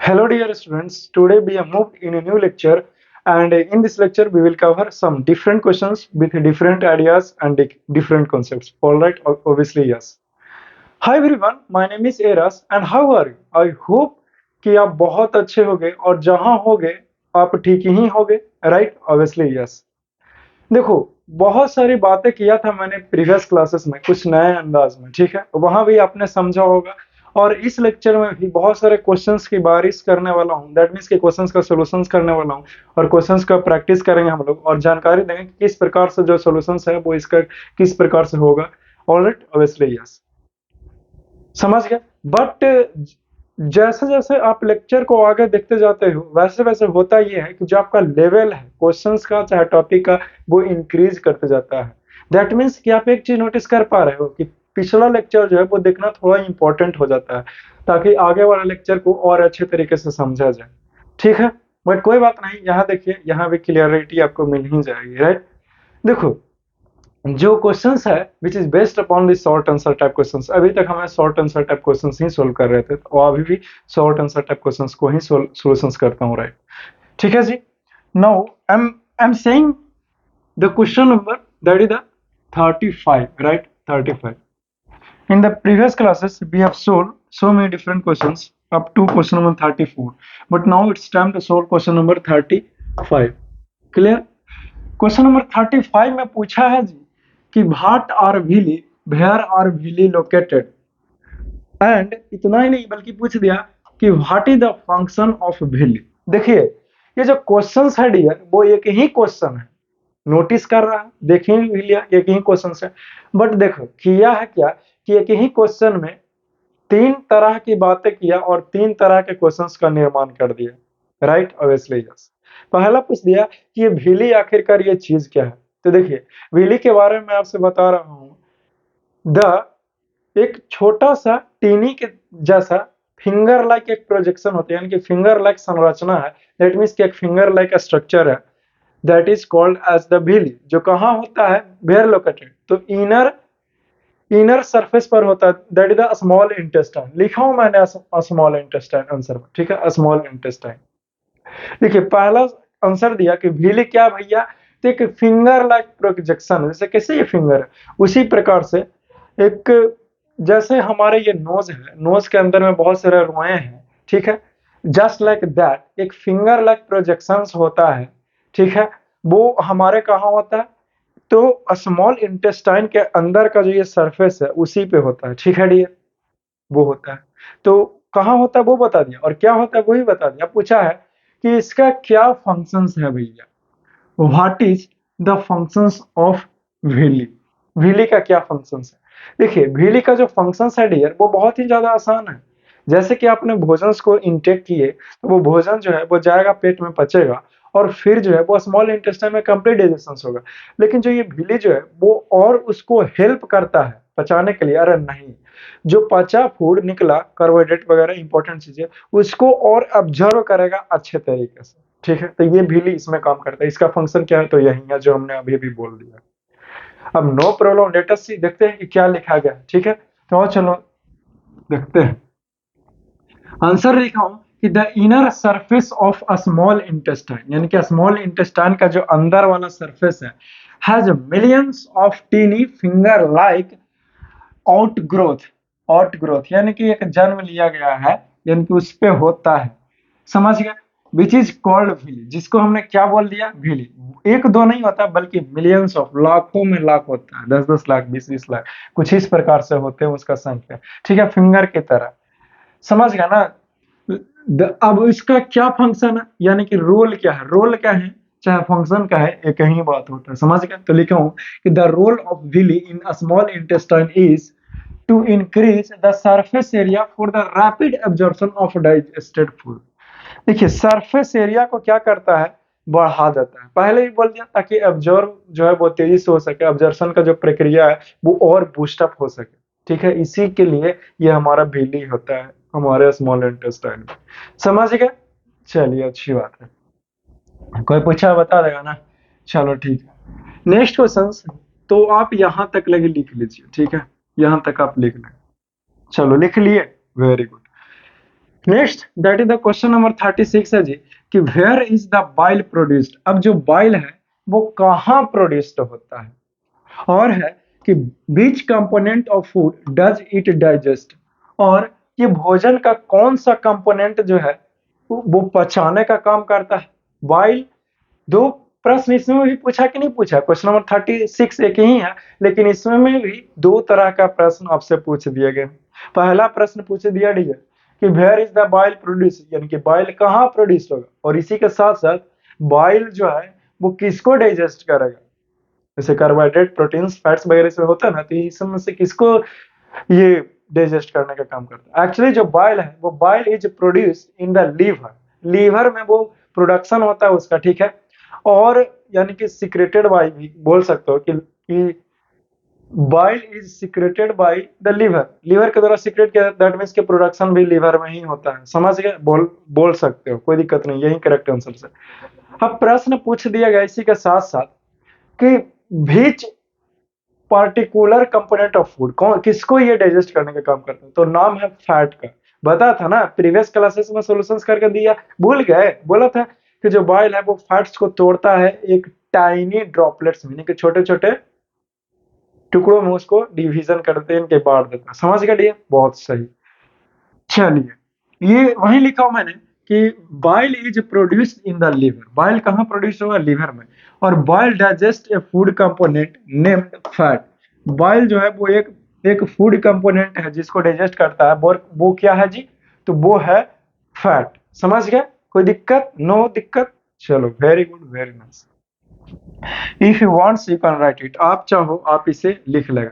Hello dear students, today we have moved in a new lecture and in this lecture we will cover some different questions with different ideas and different concepts. Alright, obviously yes. Hi everyone, my name is Eras and how are you? I hope कि आप बहुत अच्छे होगे और जहां होगे आप ठीक ही होगे, राइट? Obviously yes. देखो, बहुत सारी बातें किया था मैंने प्रीवियस क्लासेस में कुछ नए अंदाज में, ठीक है? वहां भी आपने समझा होगा और इस लेक्चर में भी बहुत सारे क्वेश्चंस की बारिश करने वाला हूं। दैट मीन्स के क्वेश्चंस का सॉल्यूशंस करने वाला हूं और क्वेश्चंस का प्रैक्टिस करेंगे हम लोग और जानकारी देंगे कि किस प्रकार से जो सॉल्यूशंस है वो इसका किस प्रकार से होगा। ऑलराइट, ऑब्वियसली यस, समझ गए। बट जैसे जैसे आप लेक्चर को आगे देखते जाते हो वैसे वैसे होता ये है कि जो आपका लेवल है क्वेश्चंस का चाहे टॉपिक का वो इंक्रीज करते जाता है। दैट मीन्स कि आप एक चीज नोटिस कर पा रहे हो कि पिछला लेक्चर जो है वो देखना थोड़ा इंपॉर्टेंट हो जाता है ताकि आगे वाला लेक्चर को और अच्छे तरीके से समझा जाए, ठीक है? बट कोई बात नहीं, यहाँ देखिए, यहाँ भी क्लियरिटी आपको मिल ही जाएगी, राइट? देखो, जो क्वेश्चंस है which is based upon the short answer type questions, अभी तक हमें शॉर्ट आंसर टाइप क्वेश्चंस ही सोल्व कर रहे थे और अभी भी शॉर्ट आंसर टाइप क्वेश्चंस को ही सॉल्यूशंस करता हूँ, राइट? ठीक है जी। Now I am saying the question number that is the 35, right? 35 in the previous classes we have solved so many different questions up to question number 34, but now it's time to solve question number 35. Clear? Question number 35 में पूछा है जी कि what are villi, where are villi located, and इतना ही नहीं बल्कि पूछ दिया कि what is the function of villi. देखिए, ये जो क्वेश्चन है डियर वो एक ही क्वेश्चन है, नोटिस कर रहा है, देख ही लिया, एक ही क्वेश्चन है। बट देखो किया है क्या कि एक ही क्वेश्चन में तीन तरह की बातें किया और तीन तरह के क्वेश्चंस का निर्माण कर दिया, राइट? Obviously yes. पहला पूछ दिया कि ये भीली आखिरकार ये चीज क्या है। तो देखिए, भीली के बारे में आपसे बता रहा हूं, द एक छोटा सा टीनी के जैसा फिंगर लाइक एक प्रोजेक्शन होता है, यानी कि फिंगर लाइक संरचना है। दैट मीन्स कि एक फिंगर लाइक स्ट्रक्चर है, that is called as the villi, जो कहाँ होता है? वेयर लोकेटेड, तो इनर सरफेस पर होता है, that is the small intestine. लिखा हूं मैंने स्मॉल इंटेस्टाइन आंसर में, ठीक है? Small intestine. देखिए, पहला आंसर दिया कि भीली क्या भैया? तो एक फिंगर लाइक प्रोजेक्शन, जैसे कैसे ये फिंगर है उसी प्रकार से एक, जैसे हमारे ये नोज है, नोज के अंदर में बहुत सारे रोए हैं, ठीक है? जस्ट लाइक दैट एक फिंगर लाइक प्रोजेक्शन होता है, ठीक है? वो हमारे कहाँ होता है? तो स्मॉल इंटेस्टाइन के अंदर का जो ये सरफेस है उसी पे होता है, ठीक है डियर? वो होता है। तो कहाँ होता है वो बता दिया और क्या होता है वो ही बता दिया। पूछा है कि इसका क्या फंक्शंस है भैया, what is the functions of wheelie, wheelie का क्या फंक्शंस है? देखिए, व्हीली का जो फंक्शंस है डियर वो बहुत ही ज्यादा आसान है। जैसे कि आपने भोजन को इंटेक किए तो वो भोजन जो है वो जाएगा, पेट में पचेगा और फिर जो है वो स्मॉल इंटेस्टाइन में कंप्लीट डाइजेशन होगा। लेकिन जो ये व्हीली जो है वो और उसको हेल्प करता है पचाने के लिए। अरे नहीं, जो पचा फूड निकला, कार्बोहाइड्रेट वगैरह इंपॉर्टेंट चीजें, उसको और ऑब्जर्व करेगा अच्छे तरीके से, ठीक है? तो ये भीली इसमें काम करता है। इसका फंक्शन क्या है? तो यही है जो हमने अभी भी बोल दिया। अब नो प्रॉब्लम, लेट अस सी, देखते हैं कि क्या लिखा गया है, ठीक है? तो चलो देखते हैं। आंसर लिखा हूं कि the inner surface of a small intestine, यानी कि स्मॉल इंटेस्टाइन का जो अंदर वाला सरफेस है, has millions of tiny finger like outgrowth यानी कि एक जन्म लिया गया है, यानी कि उस पे होता है, समझ गए? विच इज कॉल्ड व्हीली, जिसको हमने क्या बोल दिया? व्हीली। एक दो नहीं होता बल्कि मिलियंस ऑफ, लाखों में लाख होता है, 10-10 लाख, 20-20 लाख, कुछ इस प्रकार से होते हैं उसका संख्या, ठीक है? फिंगर की तरह, समझ गया ना? अब इसका क्या फंक्शन है, यानी कि रोल क्या है? रोल क्या है चाहे फंक्शन का है, एक ही बात होता है, समझ गए? तो लिखा हूं कि the role of villi in a small intestine is to increase the surface area for the rapid absorption of digested food। देखिए, सरफेस एरिया को क्या करता है? बढ़ा देता है। पहले ही बोल दिया ताकि एब्जॉर्ब जो है वो तेजी से हो सके, एब्जॉर्प्शन का जो प्रक्रिया है वो और बूस्ट अप हो सके, ठीक है? इसी के लिए ये हमारा बिली होता है हमारे स्मॉल इंटेस्टाइन में, समझ गए? चलिए, अच्छी बात है। कोई पूछा बता देगा ना? चलो ठीक है। नेक्स्ट क्वेश्चन तो आप यहां तक लगे लिख लीजिए, ठीक है? यहां तक आप लिख लें। चलो लिख लिए, very good. Next that is the question number 36 है जी कि where is the bile produced. अब जो बाइल है वो कहाँ प्रोड्यूस्ड होता है, और है कि विच component of food does it digest, और ये भोजन का कौन सा कंपोनेंट जो है वो पचाने का काम करता है। बाइल, दो प्रश्न इसमें भी पूछा कि नहीं पूछा, क्वेश्चन नंबर 36 एक ही है, लेकिन इसमें भी दो तरह का प्रश्न आपसे पूछ दिया गया। पहला प्रश्न पूछ दिया गया कि where is the bile produce, यानी कि बाइल कहाँ प्रोड्यूस होगा, और इसी के साथ साथ बाइल जो है वो किसको डाइजेस्ट करेगा। जैसे कार्बोहाइड्रेट, प्रोटीन्स, फैट्स वगैरह से होता है ना, तो इस सब में से किसको ये डाइजेस्ट करने का काम करता है। एक्चुअली जो बाइल है वो bile is produced in the liver, liver में वो प्रोडक्शन होता है उसका, ठीक है। और यानी कि सिक्रेटेड बाय भी बोल सकते हो कि bile is secreted by the liver, liver के द्वारा सिक्रेट किया, दैट मीन्स के प्रोडक्शन भी लीवर में ही होता है। समझ गए, बोल सकते हो, कोई दिक्कत नहीं, यही करेक्ट आंसर है। अब प्रश्न पूछ दिया गया इसी के साथ साथ कि विच पार्टिकुलर कंपोनेंट ऑफ फूड, कौन किसको ये डाइजेस्ट करने का काम करता है, तो नाम है फैट का। बता था ना प्रीवियस क्लासेस में सॉल्यूशंस करके दिया, भूल गए, बोला था कि जो बाइल है वो फैट्स को तोड़ता है एक टाइनी ड्रॉपलेट्स में, कि छोटे छोटे टुकड़ों में उसको डिवीजन करते हैं, इनके बांट देता है। समझ गए, बहुत सही। चलिए, ये वहीं लिखा हूं मैंने कि bile is produced in the liver, bile कहाँ प्रोड्यूस होगा, लीवर में। और bile digest a food component named fat, bile जो है वो एक फूड कंपोनेंट है जिसको डाइजेस्ट करता है, वो क्या है जी, तो वो है फैट। समझ गए, कोई दिक्कत, नो दिक्कत। चलो, very good, very nice. If you wants you can write it, आप चाहो आप इसे लिख लेगा,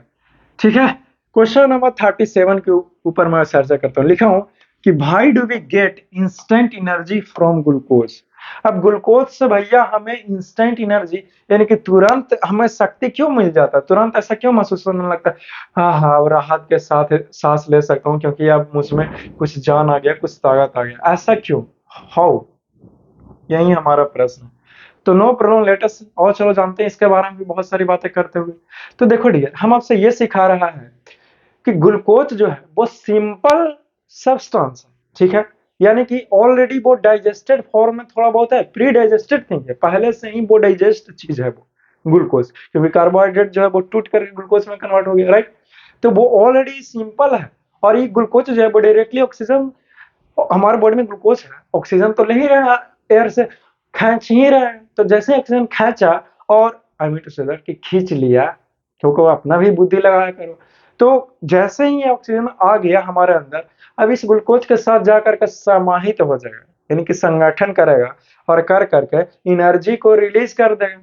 ठीक है। क्वेश्चन नंबर 37 के ऊपर मैं चर्चा करता हूँ। लिखा हूं कि भाई do we get instant energy from glucose. अब ग्लूकोज से भैया हमें इंस्टेंट एनर्जी, यानी कि तुरंत हमें शक्ति क्यों मिल जाता है, तुरंत ऐसा क्यों महसूस होने लगता है, हाँ हाँ अब राहत के साथ सांस ले सकता हूँ क्योंकि अब मुझमें कुछ जान आ गया, कुछ ताकत आ गया, ऐसा क्यों, हाउ, यही हमारा प्रश्न है। तो नो प्रॉब्लम, लेटेस्ट, और चलो जानते हैं इसके बारे में भी बहुत सारी बातें करते हुए। तो देखो डियर, हम आपसे ये सिखा रहा है कि ग्लूकोज जो है वो सिंपल सब्सटेंस है, ठीक है। यानी कि ऑलरेडी वो डाइजेस्टेड फॉर्म में थोड़ा बहुत है, प्री डाइजेस्टेड थिंग है, पहले से ही वो डाइजेस्ट चीज है वो ग्लूकोज, क्योंकि कार्बोहाइड्रेट जो है वो टूट कर ग्लूकोज में कन्वर्ट हो गया, राइट। तो वो ऑलरेडी सिंपल है, और ये ग्लूकोज जो है वो डायरेक्टली ऑक्सीजन, हमारे बॉडी में ग्लूकोज है, ऑक्सीजन तो ले ही रहा है, एयर से खींच ही रहा है। तो जैसे ऑक्सीजन खींचा, और I mean to say that कि खींच लिया, क्योंकि अपना भी बुद्धि लगाया करो। तो जैसे ही ऑक्सीजन आ गया हमारे अंदर, अब इस ग्लूकोज के साथ जाकर के समाहित हो जाएगा, यानी कि संगठन करेगा, और कर करके एनर्जी को रिलीज कर देगा।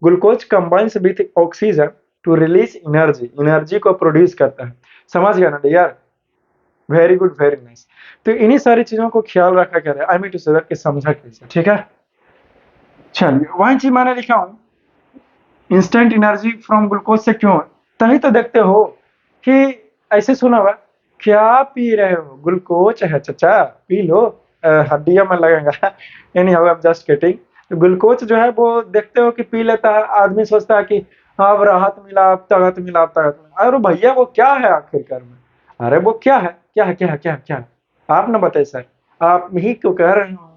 Glucose combines with oxygen to release energy, energy को प्रोड्यूस करता है। समझ गया ना यार, वेरी गुड, वेरी नाइस। तो इन्हीं सारी चीजों को ख्याल रखा कर I mean to say that कि समझा कैसे, ठीक है। चलिए, वही चीज मैंने लिखा हूं, इंस्टेंट एनर्जी फ्रॉम ग्लूकोज से क्यों है, तभी तो देखते हो कि ऐसे सुना हुआ, क्या पी रहे हो, ग्लूकोज है चचा, पी लो, हड्डियां में लगेगा। यानी how I am just kidding. तो ग्लूकोज जो है वो देखते हो कि पी लेता है आदमी, सोचता है कि अब राहत मिला, अब ताकत मिला, अब ताकत मिला। अरे भैया वो क्या है आखिरकार में, अरे वो क्या है, क्या है, क्या है, क्या है, क्या है, आप ना बताइए सर, आप ही क्यों कह रहे हो।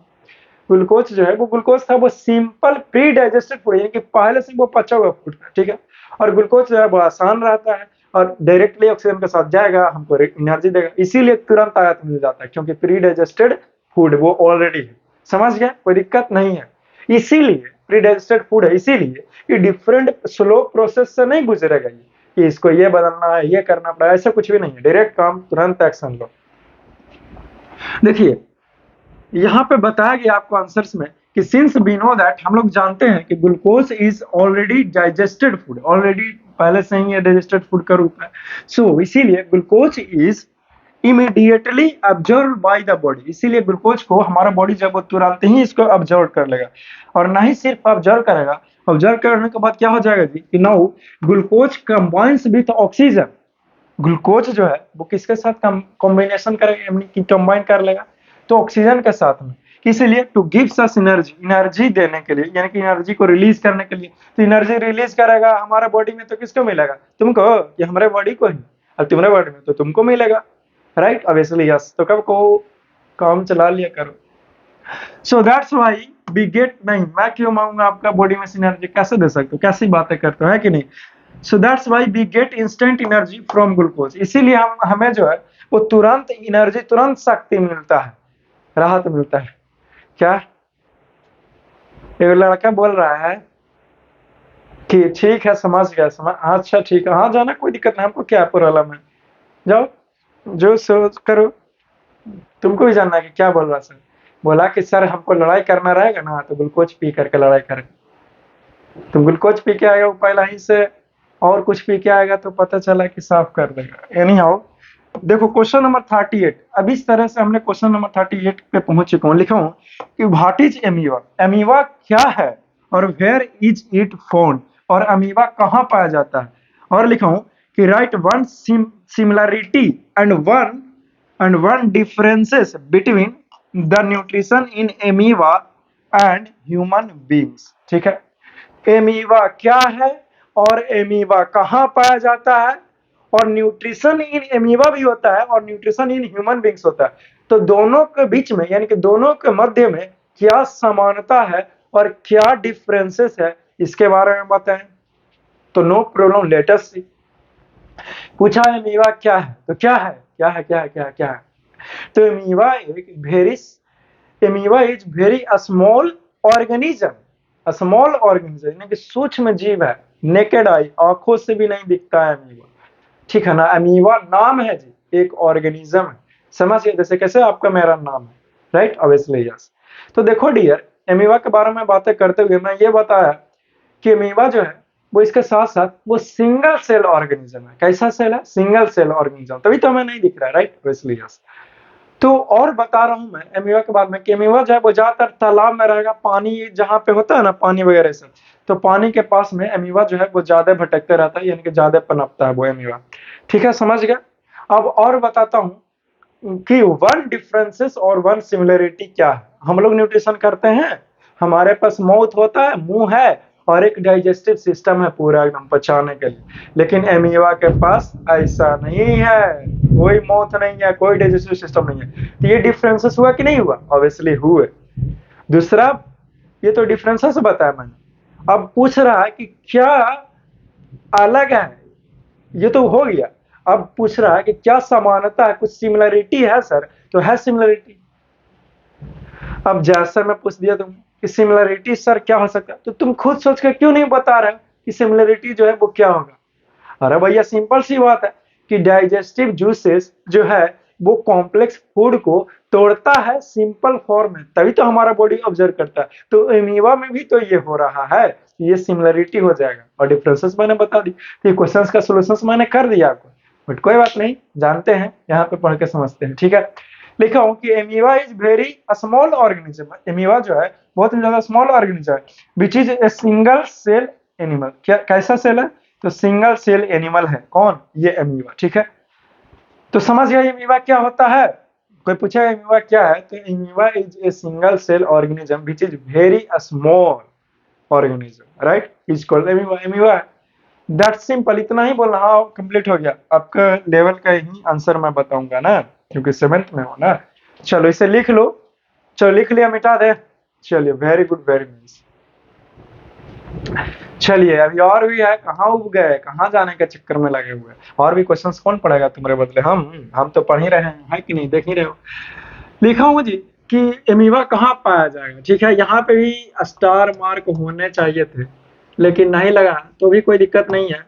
ग्लूकोज जो है वो ग्लूकोज था, वो सिंपल प्री डाइजेस्टेड फूड, यानी कि पहले से वो पचा हुआ फूड, ठीक है। और ग्लूकोज जो है वो आसान रहता है, और डायरेक्टली ऑक्सीजन के साथ जाएगा, हमको एनर्जी देगा, इसीलिए तुरंत ताकत मिल जाता है, क्योंकि प्री डाइजेस्टेड फूड वो ऑलरेडी है। समझ गया, कोई दिक्कत नहीं है। इसीलिए प्री डाइजेस्टेड फूड है, इसीलिए ये डिफरेंट स्लो प्रोसेस से नहीं गुजरेगा, ये कि इसको ये बदलना है, ये करना पड़ा, ऐसा कुछ भी नहीं है, डायरेक्ट काम, तुरंत एक्शन लो। देखिए, यहाँ पे बताया गया आपको आंसर्स में कि सिंस वी नो दैट, हम लोग जानते हैं कि glucose is already digested food, already पहले से ही ये डाइजेस्टेड फूड का रूप है। सो इसीलिए glucose is immediately absorb by the body, इसीलिए ग्लूकोज को हमारा बॉडी जब वो तुरंत ही इसको अब्जॉर्व कर लेगा, और ना ही सिर्फ अब्जॉर्व करेगा, अब्जॉर्व करने के बाद क्या हो जाएगा जी, कि now glucose combines with oxygen, glucose जो है वो किसके साथ कॉम्बिनेशन करेगा, यानी कि कंबाइन कर लेगा, तो ऑक्सीजन के साथ में। इसलिए two gives us energy, energy देने के लिए, यानी कि एनर्जी को रिलीज करने के लिए। तो एनर्जी रिलीज करेगा हमारा बॉडी में, तो किसको मिलेगा, तुमको, कि हमारे बॉडी को ही, और तुम्हारे बॉडी में तो तुमको मिलेगा, राइट, ऑब्वियसली यस। तो कब को काम चला लिया करो। So that's why we get, नहीं मैं क्यों मांगूंगा आपका बॉडी में एनर्जी, कैसे दे सकते हो, कैसी बातें करते हो, है कि नहीं। So that's why we get instant energy from glucose, इसीलिए हम हमें जो है वो तुरंत एनर्जी, तुरंत शक्ति मिलता है, राहत मिलता है। क्या एक लड़का बोल रहा है कि ठीक है समझ गया, समझ, अच्छा ठीक है, हाँ जाना कोई दिक्कत नहीं, हमको क्या प्रॉब्लम है, जाओ जो सोच करो। तुमको भी जानना है कि क्या बोल रहा सर, बोला कि सर हमको लड़ाई करना रहेगा ना तो ग्लूकोज पी करके लड़ाई करेंगे। तो ग्लूकोज पी के आएगा वो पहला ही से, और कुछ पी के आएगा तो पता चला कि साफ कर देगा। एनी हाउ, देखो क्वेश्चन नंबर 38, अब इस तरह से हमने क्वेश्चन नंबर 38 पे पहुंच चुका हूँ। लिखा हूँ कि व्हाट इज एमीबा, एमीबा क्या है और वेयर इज इट फाउंड, और अमीबा कहाँ पाया जाता है। और लिखा हूँ कि right one similarity and one differences between the nutrition in amoeba and human beings. ठीक है, एमीबा क्या है और एमीबा कहाँ पाया जाता है, और न्यूट्रिशन इन एमीबा भी होता है और न्यूट्रिशन इन ह्यूमन बींग्स होता है। तो दोनों के बीच में यानी कि दोनों के मध्य में क्या समानता है और क्या डिफरेंसेस है, इसके बारे में बताएं। तो नो प्रॉब्लम, लेट अस सी। पूछा एमीबा क्या है, तो क्या है, क्या है, क्या है, क्या है, क्या है। तो amoeba is very small organism, small organism यानी कि सूक्ष्म जीव है, नेकेड आई, आंखों से भी नहीं दिखता है अमीबा। ठीक है ना, अमीबा नाम है जी, एक ऑर्गेनिज्म है, समझिए जैसे कैसे आपका मेरा नाम है, राइट, ऑब्वियसली यस। तो देखो डियर, अमीबा के बारे में बातें करते हुए मैं ये बताया कि अमीबा जो है वो इसके साथ साथ वो सिंगल सेल ऑर्गेनिज्म है। कैसा सेल है, सिंगल सेल ऑर्गेनिज्म, तभी तो हमें नहीं दिख रहा है, राइट, ऑब्वियसली यस। तो और बता रहा हूं मैं अमीबा के बारे में कि अमीबा जो है वो ज्यादातर तालाब में रहेगा, पानी जहां पे होता है ना, पानी वगैरह से, तो पानी के पास में अमीबा जो है वो ज्यादा भटकते रहता है, यानी कि ज्यादा पनपता है वो अमीबा। ठीक है, समझ गया। अब और बताता हूं कि वन डिफरेंसेस और वन सिमिलरिटी क्या है। हम लोग न्यूट्रिशन करते हैं, हमारे पास माउथ होता है, मुंह है, और एक डाइजेस्टिव सिस्टम है पूरा एकदम पचाने के लिए। लेकिन एमीबा के पास ऐसा नहीं है, कोई माउथ नहीं है, कोई डाइजेस्टिव सिस्टम नहीं है। तो ये डिफरेंसेस हुआ कि नहीं हुआ, ऑब्वियसली हुए। दूसरा, ये तो डिफरेंसेस बताया मैंने, अब पूछ रहा है कि क्या अलग है, ये तो हो गया। अब पूछ रहा है कि क्या समानता है, कुछ सिमिलरिटी है सर, तो है सिमिलरिटी। अब जैसा मैं पूछ दिया तुम कि सिमिलरिटी सर क्या हो सकता है, तो तुम खुद सोच कर क्यों नहीं बता रहे कि सिमिलरिटी जो है वो क्या होगा। अरे भैया सिंपल सी बात है कि डाइजेस्टिव जूसेस जो है वो कॉम्प्लेक्स फूड को तोड़ता है सिंपल फॉर्म में, तभी तो हमारा बॉडी ऑब्जर्व करता है। तो अमीबा में भी तो ये हो रहा है, ये सिमिलरिटी हो जाएगा। और डिफरेंसेस मैंने बता दी, तो ये क्वेश्चंस का सॉल्यूशंस मैंने कर दिया आपको, बट कोई बात नहीं, जानते हैं, यहाँ पे पढ़ के समझते हैं। ठीक है, लिखा हूं कि amoeba is very small organism, amoeba जो है बहुत ही ज्यादा स्मॉल ऑर्गेनिज्म है, which is a single cell animal. क्या कैसा सेल है, तो सिंगल सेल एनिमल है कौन, ये अमीबा। ठीक है, तो समझ गया अमीबा क्या होता है। कोई पूछेगा अमीबा क्या है, तो amoeba is a single cell organism which is very small organism, right, is called amoeba. Amoeba that simple, इतना ही बोलना, हाँ कंप्लीट हो गया आपका लेवल का ही आंसर मैं बताऊंगा ना, क्योंकि 7th में हो ना। चलो इसे लिख लो, चलो लिख लिया, मिटा दे, चलिए वेरी गुड, वेरी नाइस। चलिए अभी और भी है, कहाँ उब गए, कहाँ जाने के चक्कर में लगे हुए, और भी क्वेश्चंस कौन पढ़ेगा तुम्हारे बदले, हम तो पढ़ ही रहे हैं, है कि नहीं, देख ही रहे हो। लिखा हूँ जी कि एमीबा कहाँ पाया जाएगा। ठीक है, यहाँ पे भी स्टार मार्क होने चाहिए थे, लेकिन नहीं लगा तो भी कोई दिक्कत नहीं है,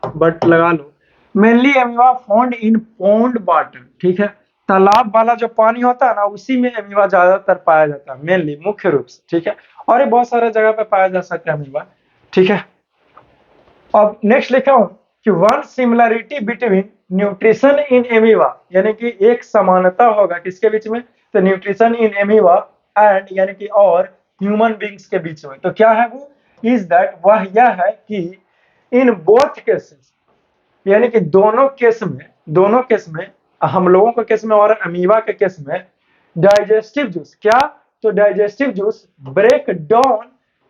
बट लगा लो। Mainly amoeba found in pond water. ठीक है, तालाब वाला जो पानी होता है ना, उसी में एमीबा ज्यादातर पाया जाता है, मेनली, मुख्य रूप से। ठीक है, और ये बहुत सारे जगह पे पाया जा सकता है अमीबा। ठीक है, अब नेक्स्ट लिखा हूं कि one similarity between nutrition in amoeba, यानी कि एक समानता होगा किसके बीच में, तो न्यूट्रिशन इन एमीबा एंड यानी कि और ह्यूमन बींग्स के बीच में। तो क्या है वो, इज दैट, वह यह है कि इन बोथ केसेस, यानी कि दोनों केस में हम लोगों के केस में और अमीबा के केस में, डाइजेस्टिव जूस क्या, तो digestive juice break down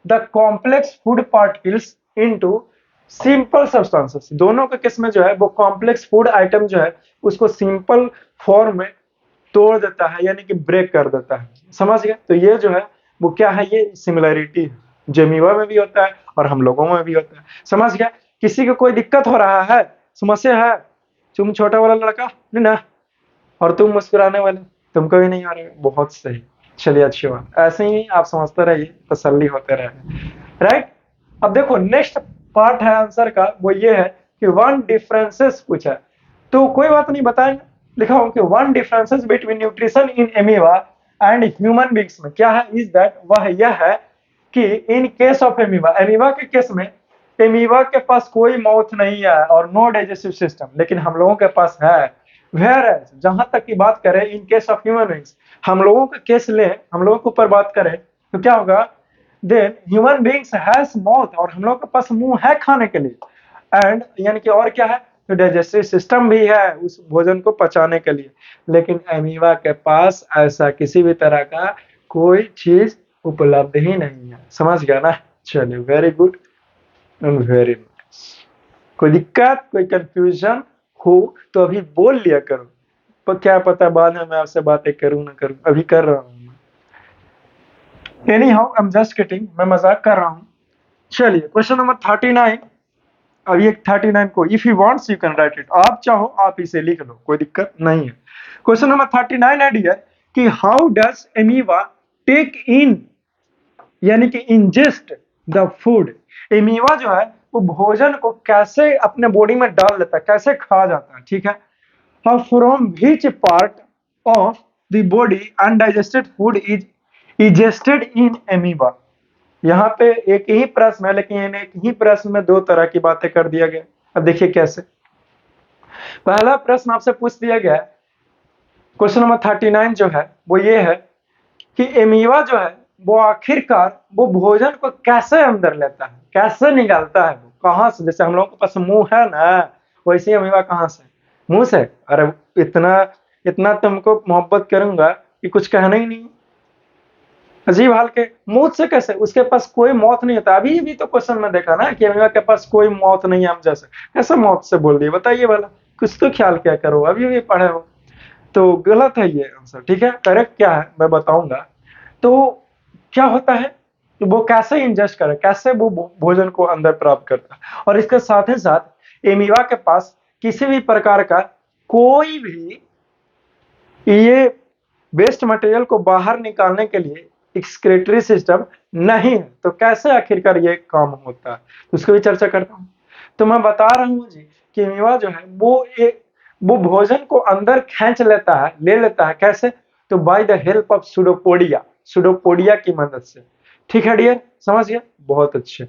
the complex food particles into simple substances. दोनों के केस में जो है वो कॉम्प्लेक्स फूड आइटम जो है उसको सिंपल फॉर्म में तोड़ देता है, यानी कि ब्रेक कर देता है। समझ गए? तो ये जो है वो क्या है, ये सिमिलैरिटी है, जो अमीबा में भी होता है और हम लोगों में भी होता है। समझ गया? किसी को कोई दिक्कत हो रहा है, समस्या है, तुम छोटा वाला लड़का नहीं ना, और तुम मुस्कुराने वाले, तुमको भी नहीं आ रहा है, बहुत सही। चलिए अच्छी बात, ऐसे ही आप समझते रहिए, तसल्ली होते रहे, राइट। अब देखो नेक्स्ट पार्ट है आंसर का, वो ये है कि वन डिफरेंसेस पूछा है, तो कोई बात नहीं, बताएंगे। लिखा हो कि one differences between nutrition in amoeba and human beings में क्या है, इज दैट, वह यह है कि in case of amoeba, amoeba के केस में, एमीबा के पास कोई माउथ नहीं है और नो डाइजेस्टिव सिस्टम, लेकिन हम लोगों के पास है। वेयर जहां तक की बात करें in case of human beings, हम लोगों का केस ले, हम लोगों के ऊपर बात करें तो क्या होगा, then human beings has mouth, और हम लोग के पास मुंह है खाने के लिए, एंड यानी कि और क्या है, तो डाइजेस्टिव सिस्टम भी है उस भोजन को पचाने के लिए। लेकिन एमीबा के पास ऐसा किसी भी तरह का कोई चीज उपलब्ध ही नहीं है। समझ गया ना? चलिए, very good and very nice. कोई दिक्कत, कोई कंफ्यूजन हो तो अभी बोल लिया करो, पर क्या पता बाद में मैं आपसे बातें करूं ना करूं, अभी कर रहा हूं। Any how I am just kidding, मैं मजाक कर रहा हूं। चलिए क्वेश्चन नंबर 39। अब ये 39 को if you wants you can write it, आप चाहो आप इसे लिख लो, कोई दिक्कत नहीं है। क्वेश्चन नंबर 39 है डियर कि हाउ डज एमीबा टेक इन, यानी कि इंजेस्ट द फूड, एमीबा जो है वो भोजन को कैसे अपने बॉडी में डाल लेता है, कैसे खा जाता है, ठीक है। How from which part of the body undigested food is egested in amoeba. यहाँ पे एक ही प्रश्न है, लेकिन एक ही प्रश्न में दो तरह की बातें कर दिया गया। अब देखिए कैसे। पहला प्रश्न आपसे पूछ दिया गया, क्वेश्चन नंबर 39 जो है वो ये है कि एमीबा जो है वो आखिरकार वो भोजन को कैसे अंदर लेता है, कैसे निकालता है, वो कहाँ से, जैसे हम लोगों के पास मुंह है ना, वैसे ही अमीबा कहाँ से, मुंह से। अरे इतना इतना तुमको मोहब्बत करूंगा कि कुछ कहना ही नहीं। अजीब हाल के, मुंह से कैसे, उसके पास कोई मौत नहीं होता। अभी भी तो क्वेश्चन में देखा ना कि अमीबा के पास कोई मौत नहीं है, हम जैसे कैसे मौत से बोल दिए, बताइए भला, कुछ तो ख्याल क्या करो, अभी भी पढ़े हो तो गलत है ये आंसर, ठीक है। करेक्ट क्या है मैं बताऊंगा। तो क्या होता है कि वो कैसे इंजेस्ट करे, कैसे वो भोजन को अंदर प्राप्त करता है, और इसके साथ ही साथ एमीबा के पास किसी भी प्रकार का कोई भी ये वेस्ट मटेरियल को बाहर निकालने के लिए एक्सक्रीटरी सिस्टम नहीं है, तो कैसे आखिरकार ये काम होता है, तो उसकी भी चर्चा करता हूँ। तो मैं बता रहा हूँ जी कि अमीबा जो है वो भोजन को अंदर खींच लेता है, ले लेता है, कैसे, तो by the help of pseudopodia, pseudopodia की मदद से। ठीक है डियर, समझ गया, बहुत अच्छे।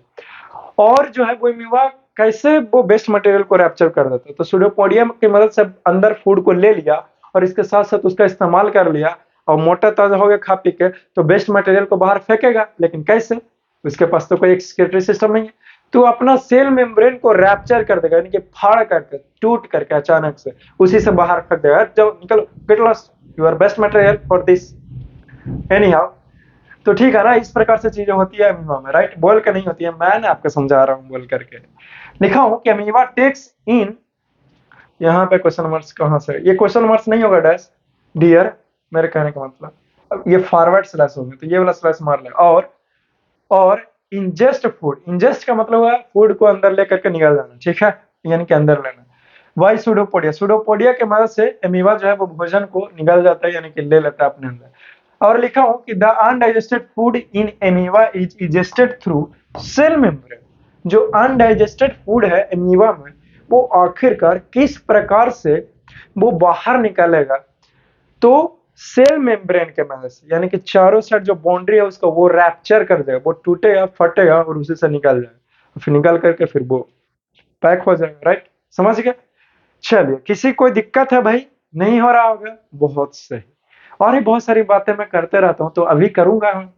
और जो है वो अमीबा कैसे वो वेस्ट मटेरियल को रैप्चर कर देता है, तो सुडोपोडिया की मदद से अंदर फूड को ले लिया और इसके साथ साथ उसका इस्तेमाल कर लिया, और मोटा ताजा हो गया खा पी के, तो वेस्ट मटेरियल को बाहर फेंकेगा, लेकिन कैसे, उसके पास तो कोई एक्सक्रीटरी सिस्टम नहीं है, तो अपना सेल मेम्ब्रेन को रैप्चर कर देगा, यानी कि फाड़ करके, टूट करके अचानक से उसी से बाहर फेंक देगा, जब निकलो, get lost your best material for this. Any how, तो ठीक है ना, इस प्रकार से चीजें होती है अमीबा में, राइट, बोल के नहीं होती है, मैंने आपको समझा रहा हूँ बोल करके। लिखा हूं कि अमीबा टेक्स इन, यहाँ पे क्वेश्चन मार्क्स कहाँ से, ये क्वेश्चन मार्क्स नहीं होगा डैश डियर, मेरे कहने का मतलब, अब ये फॉरवर्ड स्लैश होंगे, तो ये वाला स्लैश मार ले। और इंजेस्ट फूड, इंजेस्ट का मतलब है फूड को अंदर लेकर के निकाल जाना, ठीक है, यानी कि अंदर लेना। वाई सुडोपोडिया, सुडोपोडिया के मदद से अमीबा जो है वो भोजन को निकाल जाता है, यानी कि ले लेता है अपने अंदर। और लिखा हूं कि the undigested food in amoeba is egested through cell membrane, जो अनडाइजेस्टेड फूड है एमीबा में वो आखिरकार किस प्रकार से वो बाहर निकलेगा, तो सेल मेम्ब्रेन के मदद से, यानी कि चारों साइड जो बाउंड्री है उसको वो रैप्चर कर देगा, वो टूटेगा, फटेगा और उसी से निकल जाएगा, फिर निकल करके फिर वो पैक हो जाएगा, राइट, समझ गए। चलिए, किसी कोई दिक्कत है भाई, नहीं हो रहा होगा, बहुत सही। और भी बहुत सारी बातें मैं करते रहता हूं, तो अभी करूंगा मैं,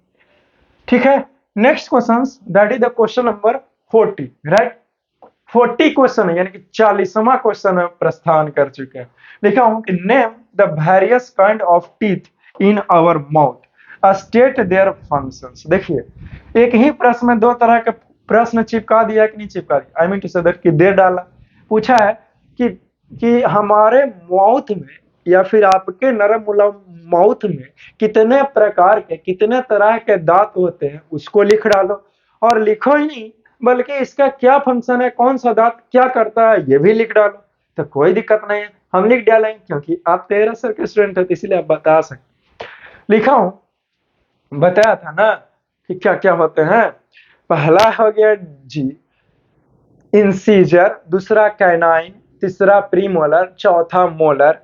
ठीक है। Next question, that is the question number 40, right. 40 question है, यानी कि 40वां क्वेश्चन प्रस्थान कर चुके हैं। लिखा हूं कि name the various kind of teeth in our mouth, state their functions. देखिए, एक ही प्रश्न में दो तरह के प्रश्न चिपका दिया कि नहीं चिपका दिया, I mean to say that कि दे डाला। पूछा है कि हमारे माउथ में या फिर आपके नरम माउथ में कितने प्रकार के, कितने तरह के दांत होते हैं उसको लिख डालो। और लिखो ही नहीं बल्कि इसका क्या फंक्शन है, कौन सा दांत क्या करता है ये भी लिख डालो। तो कोई दिक्कत नहीं है, हम लिख डालेंगे क्योंकि आप 13 साल के स्टूडेंट है, तो इसलिए आप बता सकते। लिखा हूं, बताया था ना कि क्या क्या होते हैं। पहला हो गया जी इंसीजर, दूसरा कैनाइन, तीसरा प्रीमोलर, चौथा मोलर।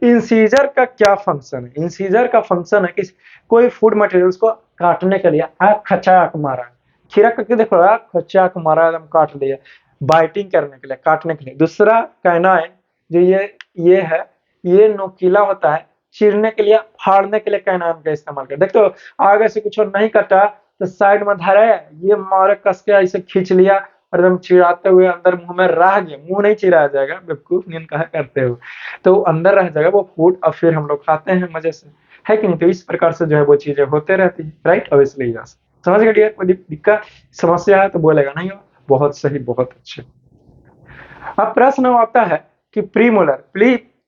इंसीजर का क्या फंक्शन है? इंसीजर का फंक्शन है कि कोई फूड मटेरियल्स को काटने के लिए आप खचाक मारा, खीरा करके देखो आप खचाक मारा एकदम काट दिया, बाइटिंग करने के लिए, काटने के लिए। दूसरा कैनाइन जो ये है, ये नोकीला होता है, चीरने के लिए, फाड़ने के लिए कैनाइन का इस्तेमाल कर। देखो आगे से कुछ नहीं कटा तो साइड में धरे, ये मारे कस के ऐसे खींच लिया और एकदम चिराते हुए अंदर मुंह में रह गया। मुंह नहीं चिराया जाएगा, बेवकूफ नींद कहा करते हो, तो अंदर रह जाएगा वो फूड और फिर हम लोग खाते हैं मजे से, है कि नहीं? तो इस प्रकार से जो है वो चीजें होते रहती है, राइट? Obviously yes. समझ गए डियर? कोई दिक्कत समस्या है तो बोलेगा नहीं हो। बहुत सही, बहुत अच्छे। अब प्रश्न आता है कि प्रीमोलर,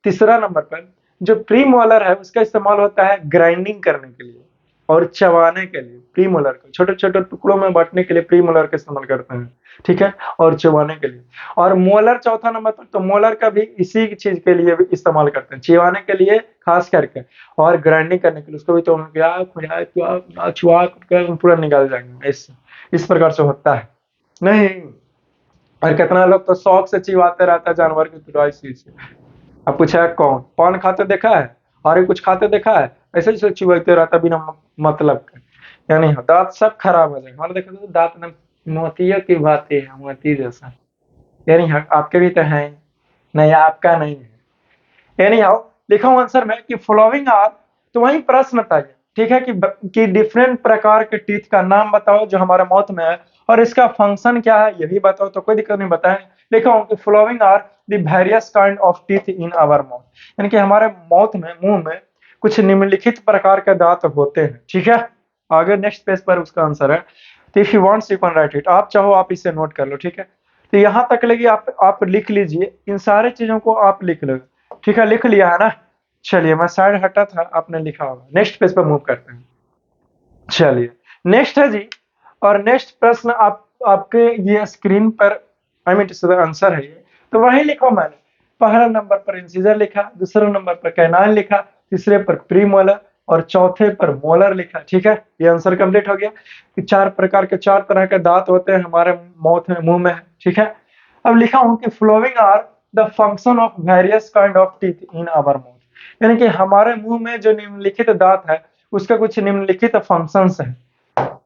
तीसरा नंबर पर जो प्रीमोलर है उसका इस्तेमाल होता है ग्राइंडिंग करने के लिए और चबाने के लिए। प्रीमोलर को छोटे छोटे टुकड़ों में बांटने के लिए प्रीमोलर का इस्तेमाल करते हैं, ठीक है, और चबाने के लिए। और मोलर चौथा नंबर पर, तो मोलर का भी इसी चीज के लिए भी इस्तेमाल करते हैं, चिबाने के लिए खास करके, और ग्राइंडिंग करने के लिए उसको भी तो छुआ पूरा निकाल जाएंगे। इस प्रकार से होता है नहीं। और कितना लोग तो शौक से चिबाते रहता है जानवर की तरह इसी से। अब पूछा है कौन पान खाते देखा है और कुछ खाते देखा है, ऐसे ही चिबाते रहता बिना मतलब का, यानी दांत सब खराब हो जाएगा। हमारे देखो तो दांत ना मोतियों की भांति है, मोती जैसा। यानी आपके भी तो है, नहीं आपका नहीं है। यानी आओ लिखा हूं आंसर में कि फॉलोइंग आर, तो वही प्रश्न था ये, ठीक है, कि डिफरेंट प्रकार के टीथ का नाम बताओ जो हमारे माउथ में है और इसका फंक्शन क्या है ये भी बताओ। तो कोई दिक्कत नहीं, बताएं। लिखा हूं कि following are the various kind of teeth in our mouth, यानी कि हमारे माउथ में, मुंह में कुछ निम्नलिखित प्रकार के दांत होते हैं, ठीक है। आगे नेक्स्ट पेज पर उसका आंसर है। तो if you want you can write it, आप चाहो आप इसे नोट कर लो, ठीक है। तो यहां तक लगी आप लिख लीजिए, इन सारे चीजों को आप लिख लो, ठीक है। लिख लिया है ना? चलिए मैं साइड हटा था, आपने लिखा होगा। नेक्स्ट पेज पर मूव करते हैं। चलिए नेक्स्ट है जी, और नेक्स्ट प्रश्न आपके ये स्क्रीन पर, आई मीन आंसर है ये, तो वही लिखो मैंने। पहला नंबर पर इंसीजर लिखा, दूसरे नंबर पर कैनाइन लिखा, तीसरे पर प्रीमोलर और चौथे पर मोलर लिखा, ठीक है। ये आंसर कंप्लीट हो गया कि 4 प्रकार के, 4 तरह के दांत होते हैं हमारे माउथ में, मुंह में, ठीक है। अब लिखा हूं कि following are the function of various kind of teeth in our mouth, यानी कि हमारे मुंह में जो निम्नलिखित दांत है उसका कुछ निम्नलिखित फंक्शंस है,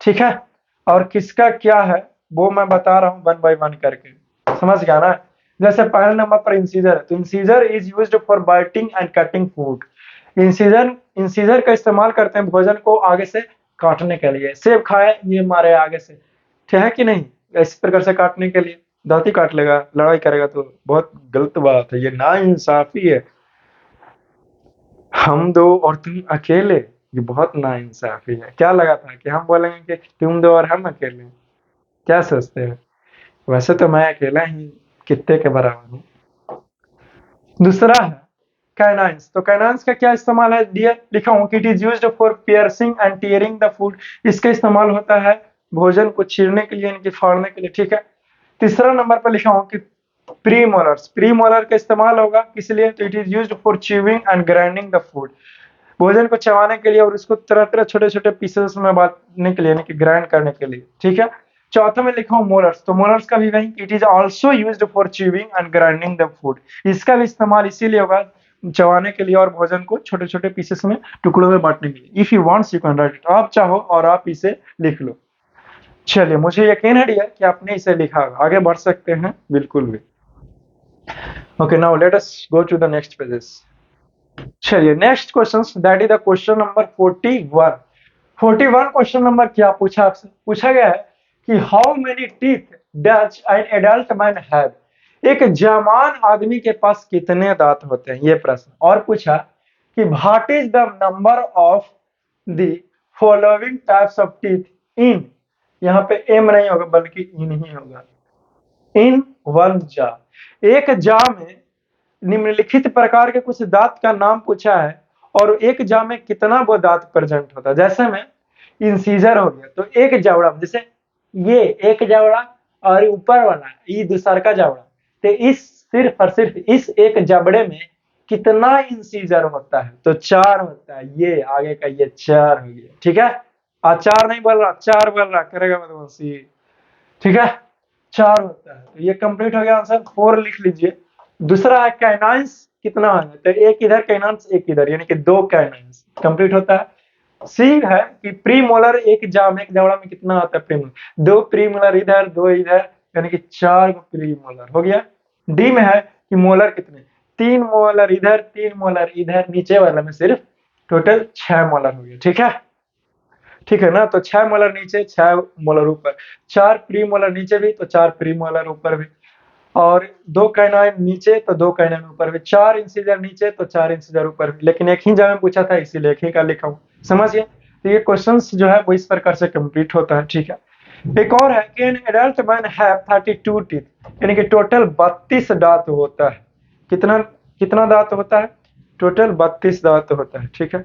ठीक है। और किसका क्या है वो मैं बता रहा हूं वन बाय वन करके, समझ गया ना? जैसे पहले नंबर पर इंसीजर है, तो incisor is used for biting and cutting food. Incisor का इस्तेमाल करते हैं भोजन को आगे से काटने के लिए। सेब खाए, ये मारे आगे से, ठीक है कि नहीं? इस प्रकार से काटने के लिए दांत ही काट लेगा, लड़ाई करेगा तो बहुत गलत बात है, ये नाइंसाफी है। हम दो और तुम अकेले, ये बहुत नाइंसाफी है। क्या लगा था कि हम बोलेंगे कि तुम दो और हम अकेले? क्या सोचते हैं? वैसे तो मैं अकेला ही कितने के बराबर हूँ। दूसरा है कैनाइंस, तो कैनाइंस का क्या इस्तेमाल है डियर? लिखा हूँ कि it is used for piercing and tearing the food, इसका इस्तेमाल होता है भोजन को चीरने के लिए, यानी कि फाड़ने के लिए, ठीक है। तीसरा नंबर पर लिखा हूँ कि प्रीमोलर्स, प्रीमोलर का इस्तेमाल होगा किस लिए? तो it is used for chewing and grinding the food, भोजन को चबाने के लिए और उसको तरह तरह छोटे छोटे पीसेस में बांटने के लिए, यानी कि ग्राइंड करने के लिए, ठीक है। चौथा में लिखा हूं मोलर्स, तो मोलर्स का भी वही, it is also used for chewing and grinding the food, इसका भी इस्तेमाल इसीलिए होगा चबाने के लिए और भोजन को छोटे छोटे पीसेस में, टुकड़ों में बांटने के लिए। If you want you can write it, आप चाहो और आप इसे लिख लो। चलिए मुझे यकीन है डियर कि आपने इसे लिखा होगा, आगे बढ़ सकते हैं बिल्कुल भी। Okay now let us go to the next pages. चलिए next question, that is the question number 41। 41 question number क्या पूछा आपसे? पूछा गया है कि how many teeth does an adult man have, एक जवान आदमी के पास कितने दांत होते हैं, ये प्रश्न। और पूछा कि what is the number of the following types of teeth इन, यहाँ पे एम नहीं होगा बल्कि इन ही होगा, इन वन जा, एक जा में निम्नलिखित प्रकार के कुछ दांत का नाम पूछा है और एक जाव में कितना वो दांत प्रेजेंट होता है। जैसे में इंसीजर हो गया तो एक जबड़ा, जैसे ये एक जबड़ा और ऊपर वाला ये दूसरा का जबड़ा, तो इस सिर्फ और सिर्फ इस एक जबड़े में कितना इंसीजर होता है, तो 4 होता है। ये आगे का ये 4 हो गया, ठीक है। 4 नहीं बोल रहा, 4 बोल रहा, करेगा बदमाशी, ठीक है। 4 होता है, तो ये कंप्लीट हो गया आंसर। 4 लिख लीजिए। दूसरा है कैनाइंस कितना है, तो एक इधर कैनाइंस एक इधर, यानी कि 2 कैनाइंस कंप्लीट होता है। सी है कि प्रीमोलर एक जाम एक जबड़ा में कितना होता है प्रीमोलर, 2 प्रीमोलर इधर 2 इधर, यानी कि 4 प्रीमोलर हो गया। डी में है कि मोलर कितने, 3 मोलर इधर 3 मोलर इधर, नीचे वाला में सिर्फ टोटल 6 मोलर हो गया, ठीक है। ठीक है ना, तो 6 मोलर नीचे 6 मोलर ऊपर, 4 प्री मोलर नीचे भी तो 4 प्री मोलर ऊपर भी, और 2 कैनाइन नीचे तो 2 कैनाइन ऊपर भी, 4 इंसीजर नीचे तो 4 इंसीजर ऊपर भी, लेकिन एक ही जगह में पूछा था इसीलिए एक ही का लिखा हूं, समझिए। तो ये क्वेश्चंस जो है वो इस प्रकार से कंप्लीट होता है, ठीक है। एक और है कि N adult man have 32 teeth, यानी कि टोटल 32 दांत होता है। कितना कितना दांत होता है, टोटल 32 दांत होता है, ठीक है।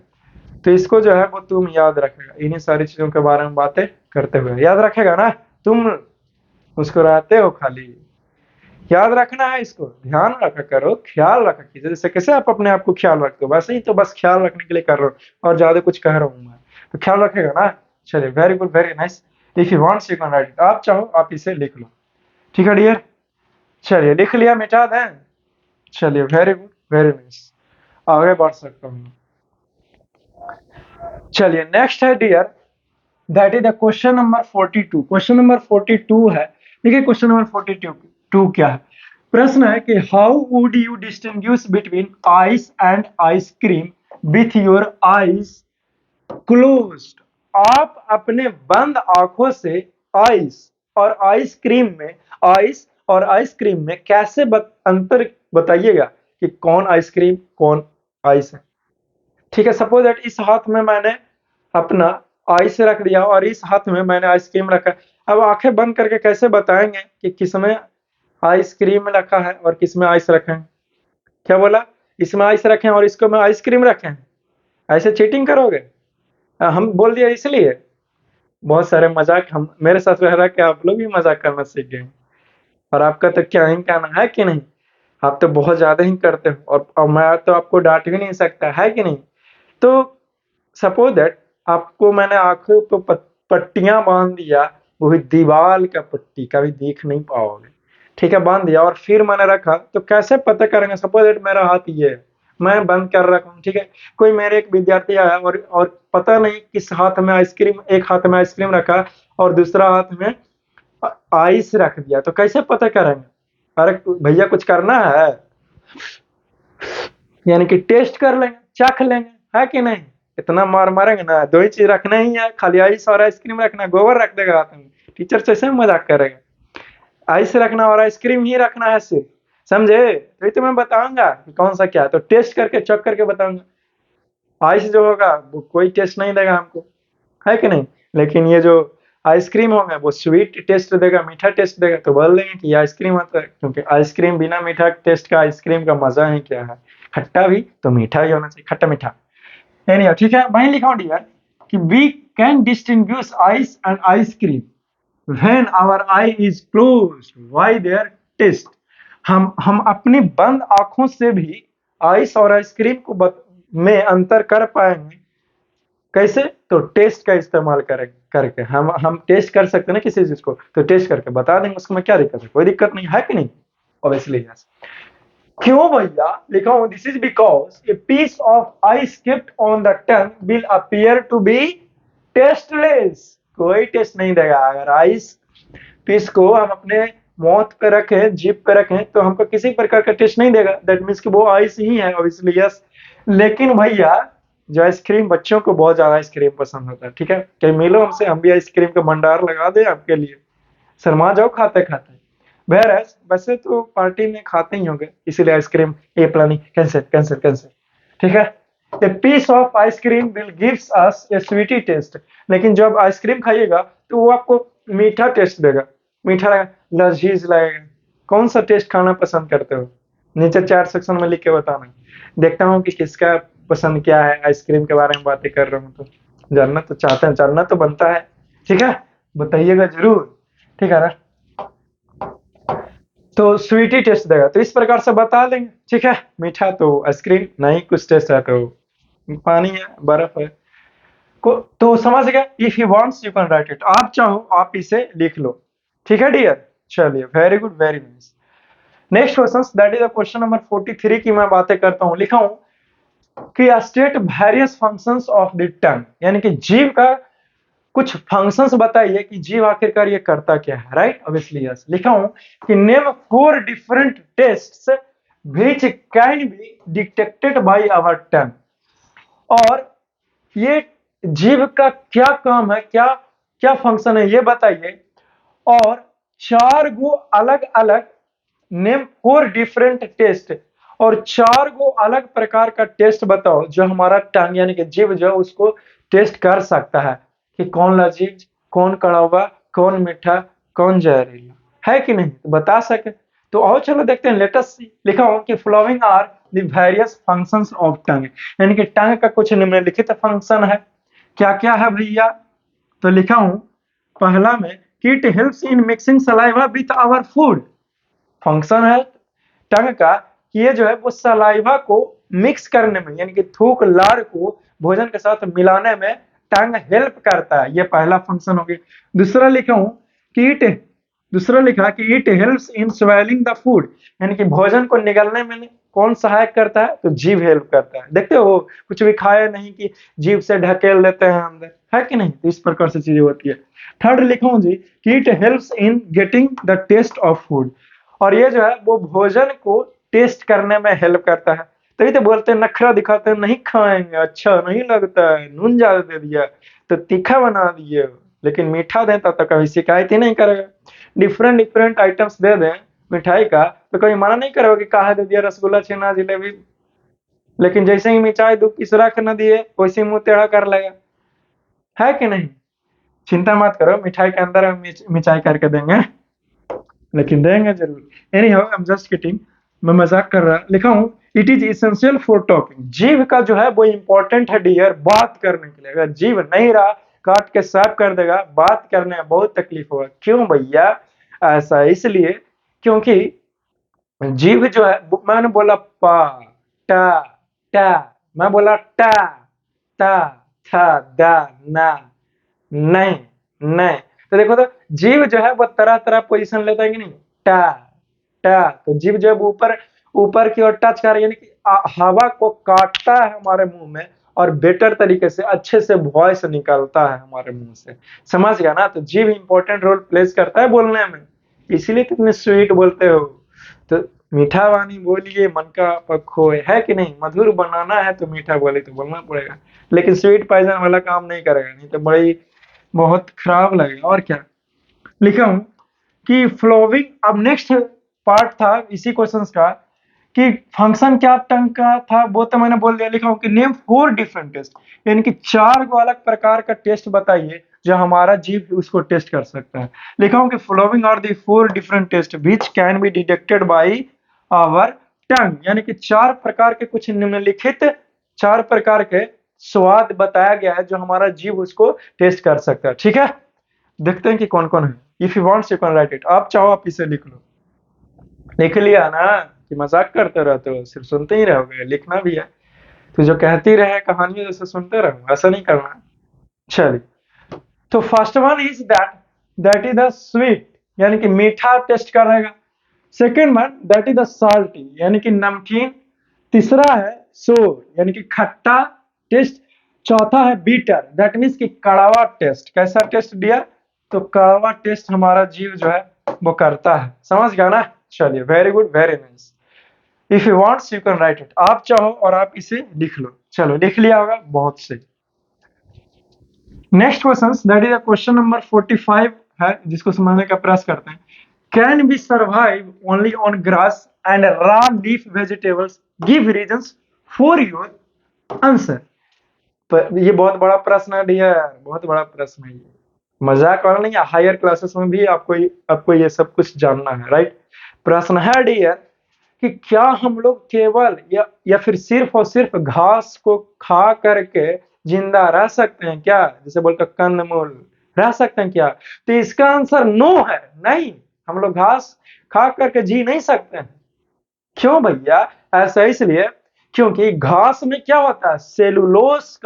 तो इसको जो है वो तुम याद रखेगा, इन्हीं सारी चीजों के बारे में बातें करते हुए याद रखेगा ना, तुम मुस्कुराते हो खाली, याद रखना है इसको, ध्यान रखा करो, ख्याल रखा कीजिए। जैसे कैसे आप अपने आप को ख्याल रखते हो वैसे ही तो बस ख्याल रखने के लिए कर रहा हूँ, और ज्यादा कुछ कह रहा हूँ मैं, तो ख्याल रखेगा ना। चलिए, very good, very nice. If you want you can write it, आप चाहो आप इसे लिख लो, ठीक है डियर। चलिए लिख लिया, मिटा दें। चलिए, वेरी गुड, वेरी नाइस, आगे बढ़ सकता हूँ। चलिए नेक्स्ट है dear, that is the question number 42। Question number 42 है, देखिए क्वेश्चन नंबर 42 क्या है। प्रश्न है कि how would you distinguish between ice and ice cream with your eyes closed. आप अपने बंद आंखों से आइस और आइसक्रीम में, आइस और आइसक्रीम में कैसे अंतर बताइएगा कि कौन आइसक्रीम कौन आइस है, ठीक है। सपोज दैट इस हाथ में मैंने अपना आइस रख दिया और इस हाथ में मैंने आइसक्रीम रखा। अब आंखें बंद करके कैसे बताएंगे कि किसमें आइसक्रीम रखा है और किसमें आइस रखे हैं, क्या बोला, इसमें आइस रखे हैं और इसको में आइसक्रीम रखे हैं, ऐसे चीटिंग करोगे। हम बोल दिया इसलिए, बहुत सारे मजाक हम मेरे साथ रह रहा कि आप लोग भी मजाक करना सीख गए, और आपका तो क्या ही कहना है कि नहीं, आप तो बहुत ज्यादा ही करते हो, और मैं तो आपको डांट भी नहीं सकता है कि नहीं। तो सपोज दैट आपको मैंने आंखों पे पट्टियां बांध दिया, वो भी दीवार का पट्टी, कभी देख नहीं पाओगे, ठीक है, बांध दिया और फिर मैंने रखा, तो कैसे पता करेंगे। सपोज दैट मेरा हाथ ये है, मैं बंद कर रखा हूँ, ठीक है। कोई मेरे एक विद्यार्थी आया और पता नहीं किस हाथ में आइसक्रीम, एक हाथ में आइसक्रीम रखा और दूसरा हाथ में आइस रख दिया, तो कैसे पता करेंगे। अरे भैया कुछ करना है, यानी कि टेस्ट कर लेंगे, चख लेंगे, है कि नहीं। इतना मार मारेंगे ना, 2 ही चीज रखना ही है, खाली आइस और आइसक्रीम रखना, गोबर रख देगा हाथ में, टीचर से ऐसे मजाक करेगा। आइस रखना और आइसक्रीम ही रखना है सिर्फ, समझे। तो मैं बताऊंगा कि कौन सा क्या है, तो टेस्ट करके चख करके बताऊंगा। आइस जो होगा वो कोई टेस्ट नहीं देगा हमको, है कि नहीं, लेकिन ये जो आइसक्रीम होगा वो स्वीट टेस्ट देगा, मीठा टेस्ट देगा, तो बोल देंगे कि ये आइसक्रीम होता है, क्योंकि आइसक्रीम बिना मीठा टेस्ट का आइसक्रीम का मजा ही क्या है, खट्टा भी तो मीठा ही होना चाहिए, खट्टा मीठा। एनीवे, ठीक है, वहीं लिखा हूं डियर कि we can distinguish ice and ice cream when our eye is closed why their taste. हम अपनी बंद आंखों से भी आइस और आइसक्रीम को में अंतर कर पाएंगे, कैसे, तो टेस्ट का इस्तेमाल करके हम टेस्ट कर सकते हैं ना किसी चीज को, तो टेस्ट करके बता देंगे, उसमें क्या दिक्कत है, कोई दिक्कत नहीं है कि नहीं, ऑब्वियसली यस। क्यों भैया लिखा हूं, this is because a piece of ice kept on the tongue will appear to be tasteless. कोई टेस्ट नहीं देगा। अगर आइस पीस को हम अपने माउथ पे रखें, जीभ पे रखें, तो हमको किसी प्रकार का टेस्ट नहीं देगा, दैट मीन्स कि वो आइस ही है, ऑब्वियसली यस। लेकिन भैया जो आइसक्रीम, बच्चों को बहुत ज्यादा आइसक्रीम पसंद होता है, ठीक है, कहीं मिलो हमसे, हम भी आइसक्रीम का भंडार लगा दे आपके लिए, शर्मा जाओ खाते खाते। बहरहाल वैसे तो पार्टी में खाते ही होंगे, इसीलिए आइसक्रीम ये प्लानिंग कैंसिल कैंसिल कैंसिल, ठीक है। A piece of ice cream will gives us a sweety taste, लेकिन जब आइसक्रीम खाइएगा तो वो आपको मीठा टेस्ट देगा, मीठा लजीज लगेगा। कौन सा टेस्ट खाना पसंद करते हो, नीचे चैट सेक्शन में लिख के बताना। देखता हूँ कि किसका पसंद क्या है, आइसक्रीम के बारे में बातें कर रहा हूँ तो जानना तो चाहते हैं, जानना तो बनता है। ठीक है, बताइएगा जरूर। ठीक है ना। तो स्वीटी टेस्ट देगा तो इस प्रकार से बता देंगे। ठीक है, मीठा तो आइसक्रीम नहीं, कुछ टेस्ट है तो पानी है, बर्फ है को, तो समझ गया। If you wants you can write it, आप चाहो आप इसे लिख लो। ठीक है डियर, चलिए very good, very nice. Next question, that is the question number 43 की मैं बातें करता हूं। लिखा हूं कि state various functions of the tongue, यानी कि जीव का कुछ फंक्शंस बताइए कि जीव आखिरकार ये करता क्या है। Right, obviously yes. लिखा हूं कि name 4 different tastes which can be detected by our tongue. और ये जीव का क्या काम है, क्या क्या फंक्शन है ये बताइए। और 4 गो अलग अलग, नेम 4 डिफरेंट टेस्ट, और 4 गो अलग प्रकार का टेस्ट बताओ जो हमारा टंग यानी कि जीभ जो उसको टेस्ट कर सकता है कि कौन लजीज, कौन कड़वा, कौन मीठा, कौन जहरीला है कि नहीं, तो बता सके। तो आओ चलो देखते हैं, लेटेस्ट सी। लिखा हूं कि following are the various functions of tongue, यानी कि टंग का कुछ निम्नलिखित फंक्शन है। क्या क्या है भैया, तो लिखा हूं पहला में कि it helps in mixing saliva with our food. Function है टंग का कि ये जो है वो सलाइवा को मिक्स करने में, यानी कि थूक लार को भोजन के साथ मिलाने में टंग हेल्प करता है, ये पहला फंक्शन हो गया। दूसरा लिखा हूं कि इट दूसरा लिखा कि it helps in swelling the food, यानी कि भोजन को निगलने में कौन सहायक करता है, तो जीभ हेल्प करता है। देखते हो कुछ भी खाए नहीं कि जीभ से ढकेल लेते हैं अंदर, है कि नहीं, तो इस प्रकार से चीजें होती है। थर्ड लिखा हूं जी कि it helps in getting the taste of food, और ये जो है वो भोजन को टेस्ट करने में हेल्प करता है। तभी तो बोलते हैं, नखरा दिखाते हैं, नहीं खाएंगे, अच्छा नहीं लगता है, नून ज्यादा दे दिया तो तीखा बना दिए, लेकिन मीठा देता तो कभी शिकायत ही नहीं करेगा। डिफरेंट डिफरेंट आइटम्स दे दें मिठाई का तो कभी मना नहीं करोगे कि कहा दे दिया, रसगुल्ला, छेना, जिलेबी, लेकिन जैसे ही मिठाई दो किस रख न दिए वैसे मुंह टेढ़ा कर लेगा, है कि नहीं। चिंता मत करो, मिठाई के अंदर हम मिठाई करके देंगे, लेकिन देंगे जरूर। Any how I am just kidding, मैं मजाक कर रहा। लिखा हूं it is essential for talking, जीव का जो है वो इंपॉर्टेंट है डियर बात करने के लिए। अगर जीव नहीं रहा, काट के साफ कर देगा, बात करने में बहुत तकलीफ होगा। क्यों भैया, ऐसा इसलिए क्योंकि जीव जो है मैंने बोला पा, टा, टा, मैं बोला टा, ता, था, दा, ना, नहीं, नहीं, तो देखो तो जीव जो है वो तरह तरह पोजीशन लेता है कि नहीं। टा, टा, तो जीव जब ऊपर ऊपर की ओर टच कर, यानी कि हवा को काटता है हमारे मुंह में, और बेटर तरीके से अच्छे से वॉइस निकलता है हमारे मुंह से। समझ गया ना, तो जीव इंपॉर्टेंट रोल प्लेस करता है बोलने में, इसीलिए तो इतने स्वीट बोलते हो। तो मीठा वाणी बोलिए मन का पख होए, है कि नहीं, मधुर बनाना है तो मीठा बोले तो बोलना पड़ेगा, लेकिन स्वीट पॉइजन वाला काम नहीं करेगा, नहीं तो बड़ी बहुत खराब लगेगा। और क्या लिखा हूं कि फ्लोविंग, अब नेक्स्ट पार्ट था इसी क्वेश्चंस का कि फंक्शन क्या टंग का था वो तो मैंने बोल दिया। लिखा हूं कि नेम 4 डिफरेंट टेस्ट, यानी कि 4 को अलग प्रकार का टेस्ट बताइए जो हमारा जीभ उसको टेस्ट कर सकता है। लिखा हूं कि following are the 4 different taste which can be detected by our tongue, यानी कि 4 प्रकार के कुछ निम्नलिखित 4 प्रकार के स्वाद बताया गया है जो हमारा जीभ उसको टेस्ट कर सकता है। ठीक है, देखते हैं कि कौन कौन है। If you want you can write it, आप चाहो आप इसे लिख लो। लिख लिया ना, कि मजाक करते रहते हो, सिर्फ सुनते ही रहोगे, लिखना भी है। तो जो कहती रहे कहानियों जैसे सुनते रहो, ऐसा नहीं करना। चलिए, तो first one is that is the sweet, यानी कि मीठा टेस्ट करेगा। Second one that is the salty, यानी कि नमकीन। तीसरा है सोर, यानी कि खट्टा टेस्ट। चौथा है बीटर, दैट मीन्स कि कड़वा टेस्ट। कैसा टेस्ट डियर, तो कड़वा टेस्ट हमारा जीव जो है वो करता है। समझ गया ना, चलिए very good, very nice. If you wants you can write it, आप चाहो और आप इसे लिख लो। चलो लिख लिया होगा, बहुत सही। Next question that is question number 45 है, जिसको समझने का प्रयास करते हैं। Can be survive only on grass and raw leaf vegetables, give reasons for your answer. ये बहुत बड़ा प्रश्न है डियर, बहुत बड़ा प्रश्न है ये, मजाक वाला नहीं है। हायर क्लासेस में भी आपको ये सब कुछ जानना है। राइट, प्रश्न है डियर कि क्या हम लोग केवल या फिर सिर्फ और सिर्फ घास को खा करके जिंदा रह सकते हैं क्या, जैसे बोलते कंदमूल रह सकते हैं क्या? तो इसका आंसर नो है, नहीं, हम लोग घास खा करके जी नहीं सकते हैं। क्यों भैया? ऐसा इसलिए क्योंकि घास में क्या होता है, सेलुलोज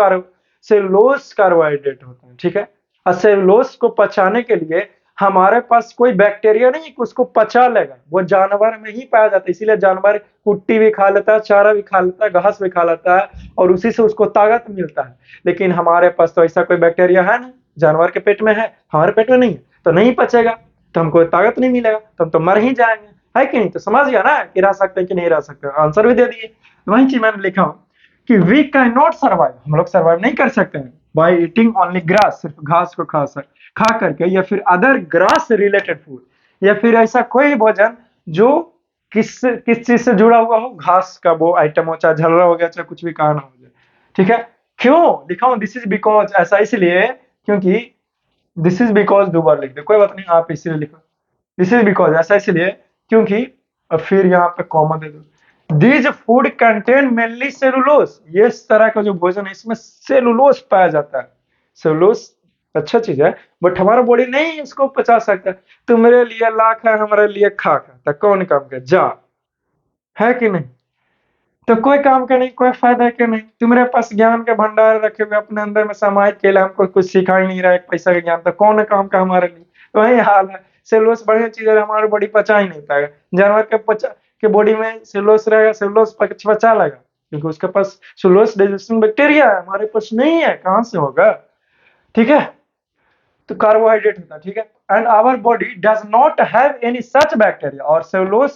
कार्बोहाइड्रेट होता है, ठीक है। और सेलुलोज को पचाने के लिए हमारे पास कोई बैक्टीरिया नहीं कि उसको पचा लेगा, वो जानवर में ही पाया जाता है, इसीलिए जानवर कुट्टी भी खा लेता है, चारा भी खा लेता है, घास भी खा लेता है, और उसी से उसको ताकत मिलता है। लेकिन हमारे पास तो ऐसा कोई बैक्टीरिया है नहीं, जानवर के पेट में है, हमारे पेट में नहीं है, तो नहीं पचेगा, तो हमको ताकत नहीं मिलेगा, तो हम तो मर ही जाएंगे, है कि नहीं? तो समझ गया ना कि रह सकते हैं कि नहीं रह सकते, आंसर भी दे दिए। वही चीज मैंने लिखा हूं कि वी कैन नॉट सर्वाइव, हम लोग सर्वाइव नहीं कर सकते हैं बाय ईटिंग ओनली ग्रास, सिर्फ घास को खा करके, या फिर अदर ग्रास रिलेटेड फूड, या फिर ऐसा कोई भोजन जो किस किस चीज से जुड़ा हुआ हो, घास का वो आइटम हो, चाहे झलरा हो गया, चाहे कुछ भी कहना हो जाए, ठीक है। क्यों लिखा हूं दिस इज बिकॉज, ऐसा इसलिए क्योंकि दिस इज बिकॉज दो बार लिख दे, कोई बात नहीं, आप इसलिए लिखो दिस इज बिकॉज, ऐसा इसलिए क्योंकि, और फिर यहाँ पे कॉमा दे दो, these food contain mainly cellulose, ये इस तरह का जो भोजन है इसमें सेलुलोज पाया जाता है। सेलुलोज अच्छा चीज है, बट हमारा बॉडी नहीं इसको पचा सकता। तो मेरे लिए लाख है, हमारे लिए खाक है, तो कौन काम का जा, है कि नहीं? तो कोई काम का नहीं, कोई फायदा के नहीं, तुम्हारे पास ज्ञान के भंडार रखे हुए अपने अंदर में समाहित के लिए, हमको कुछ सिखा ही नहीं रहा है, एक पैसा का ज्ञान, तो कौन काम का हमारे लिए? तो वही हाल है, सेलुलोज बढ़िया चीज है, हमारी बॉडी पचा ही नहीं पाएगा। जानवर के बॉडी में सेलुलोज रहेगा, सेलुलोज पचा लेगा, क्योंकि उसके पास सेलुलोज डाइजेस्टिंग बैक्टीरिया है, हमारे पास नहीं है, कहाँ से होगा, ठीक है। तो कार्बोहाइड्रेट होता है, ठीक है, and our body does not have any such bacteria, और सेलुलोज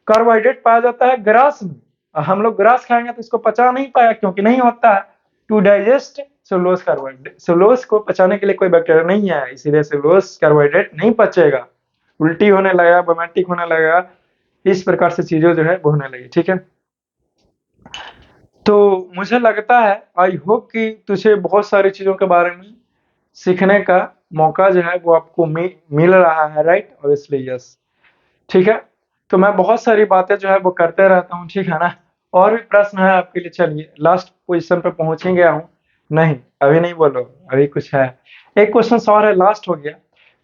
कार्बोहाइड्रेट पाया जाता है ग्रास में, हम लोग ग्रास खाएंगे तो इसको पचा नहीं पाएगा, क्योंकि नहीं होता है to digest cellulose carbohydrate, cellulose को पचाने के लिए कोई बैक्टीरिया नहीं है, इसीलिए सेलुलोज कार्बोहाइड्रेट नहीं पचेगा, उल्टी होने लगा, बोमेटिक होने लगा, इस प्रकार से चीजें जो है वो होने लगी, ठीक है। तो मुझे लगता है, आई होप कि तुझे बहुत सारी चीजों के बारे में सीखने का मौका जो है वो आपको मिल रहा है, राइट? ऑब्वियसली यस, ठीक है। तो मैं बहुत सारी बातें जो है वो करते रहता हूँ, ठीक है ना। और भी प्रश्न है आपके लिए, चलिए लास्ट पोजीशन पे पहुंच ही गया हूँ, नहीं अभी नहीं बोलो, अभी कुछ है, एक क्वेश्चन और है, लास्ट हो गया,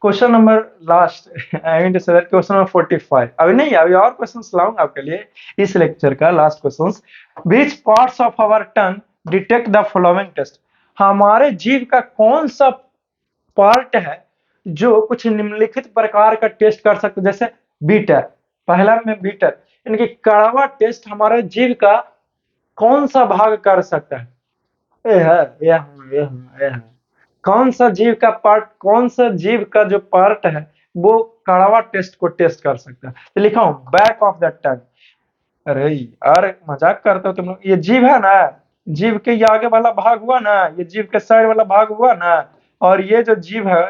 question number last I mean to say question number 45, अभी नहीं, अभी और क्वेश्चन लाऊंगा आपके लिए इस लेक्चर का last question. Which parts of our tongue detect the following taste, हमारे जीव का कौन सा पार्ट है जो कुछ निम्नलिखित प्रकार का टेस्ट कर सकते, जैसे बीटर, पहला में बीटर, यानी कि कड़वा टेस्ट हमारे जीव का कौन सा भाग कर सकता है? ए है, ये है। कौन सा जीव का पार्ट, कौन सा जीव का जो पार्ट है वो कड़वा टेस्ट को टेस्ट कर सकता है? तो लिखा हूं बैक ऑफ द टंग। अरे यार मजाक करते हो तुम लोग, ये जीव है ना, जीव के ये आगे वाला भाग हुआ ना, ये जीव के साइड वाला भाग हुआ ना, और ये जो जीव है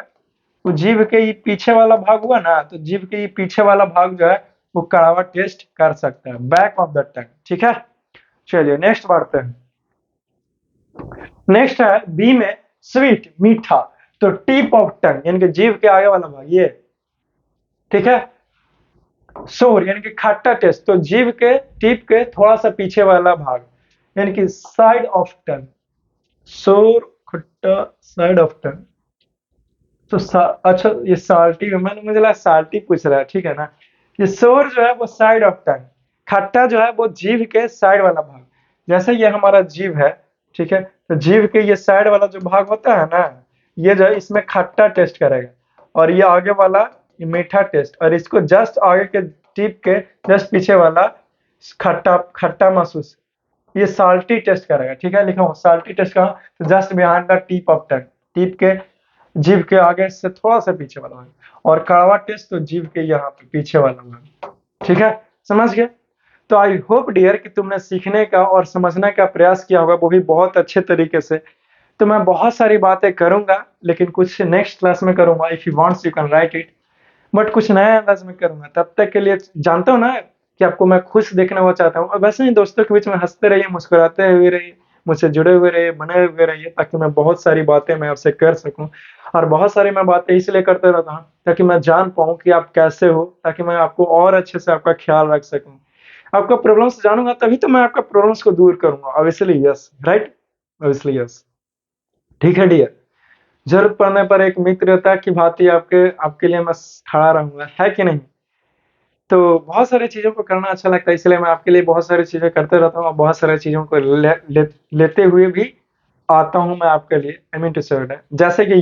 वो जीव के ये पीछे वाला भाग हुआ ना, तो जीव के ये पीछे वाला भाग जो है वो कड़वा टेस्ट कर सकता है, बैक ऑफ द टंग, ठीक है। चलिए नेक्स्ट बढ़ते हैं। नेक्स्ट है बी में स्वीट, मीठा, तो टिप ऑफ टंग यानी कि जीव के आगे वाला भाग ये, ठीक है। सोर यानी कि खट्टा टेस्ट, तो जीव के टिप के थोड़ा सा पीछे वाला भाग यानी कि साइड ऑफ टंग, सोर खट्टा साइड ऑफ टंग। तो अच्छा ये साल्टी, मैंने मुझे लगा साल्टी पूछ रहा है, ठीक है ना। ये सोर जो है वो साइड ऑफ टंग, खट्टा जो है वो जीभ के साइड वाला भाग, जैसे ये हमारा जीभ है, ठीक है, तो जीभ के ये साइड वाला जो भाग होता है ना, ये जो है इसमें खट्टा टेस्ट करेगा, और ये आगे वाला ये मीठा टेस्ट, और इसको जस्ट आगे के टिप के जस्ट पीछे वाला खट्टा खट्टा महसूस, ये साल्टी टेस्ट करेगा, ठीक है। लिखा हूँ साल्टी टेस्ट कहाँ, तो just behind the tip of tongue, tip के जीभ के आगे से थोड़ा सा पीछे वाला भाग, और कड़वा टेस्ट तो जीभ के यहाँ पे पीछे वाला भाग, ठीक है, समझ गए। तो आई होप डियर कि तुमने सीखने का और समझने का प्रयास किया होगा, वो भी बहुत अच्छे तरीके से। तो मैं बहुत सारी बातें करूंगा, लेकिन कुछ नेक्स्ट क्लास में करूंगा, if you wants you can write it, but कुछ नया अंदाज में करूंगा। तब तक के लिए जानता हूँ ना कि आपको मैं खुश देखना वो चाहता हूँ, और वैसे ही दोस्तों के बीच में हंसते रहिए, मुस्कुराते हुए रहिए, मुझसे जुड़े हुए रहिए, बने हुए रहिए, ताकि मैं बहुत सारी बातें मैं आपसे कर सकूं। और बहुत सारी मैं बातें इसलिए करते रहता हूँ ताकि मैं जान पाऊँ कि आप कैसे हो, ताकि मैं आपको और अच्छे से आपका ख्याल रख सकूं। आपका प्रॉब्लम्स जानूंगा तभी तो मैं आपका प्रॉब्लम्स को दूर करूंगा। Obviously yes, right, obviously yes. ठीक है डियर, जरूरत पड़ने पर एक मित्रता की भांति आपके लिए मैं खड़ा रहूंगा, है कि नहीं? तो बहुत सारी चीज़ों को करना अच्छा लगता है, इसलिए मैं आपके लिए बहुत सारी चीज़ें करते रहता हूँ और बहुत सारी चीज़ों को लेते हुए भी आता हूँ मैं आपके लिए। आई मीन टू से जैसे कि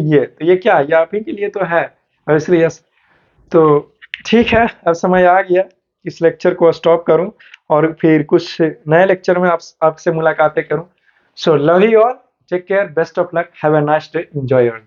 ये क्या, ये आप ही के लिए तो है, इसलिए यस। तो ठीक है, अब समय आ गया इस लेक्चर को स्टॉप करूं और फिर कुछ नए लेक्चर में आपसे मुलाकातें करूं। So love you all, take care, best of luck, have a nice day, enjoy your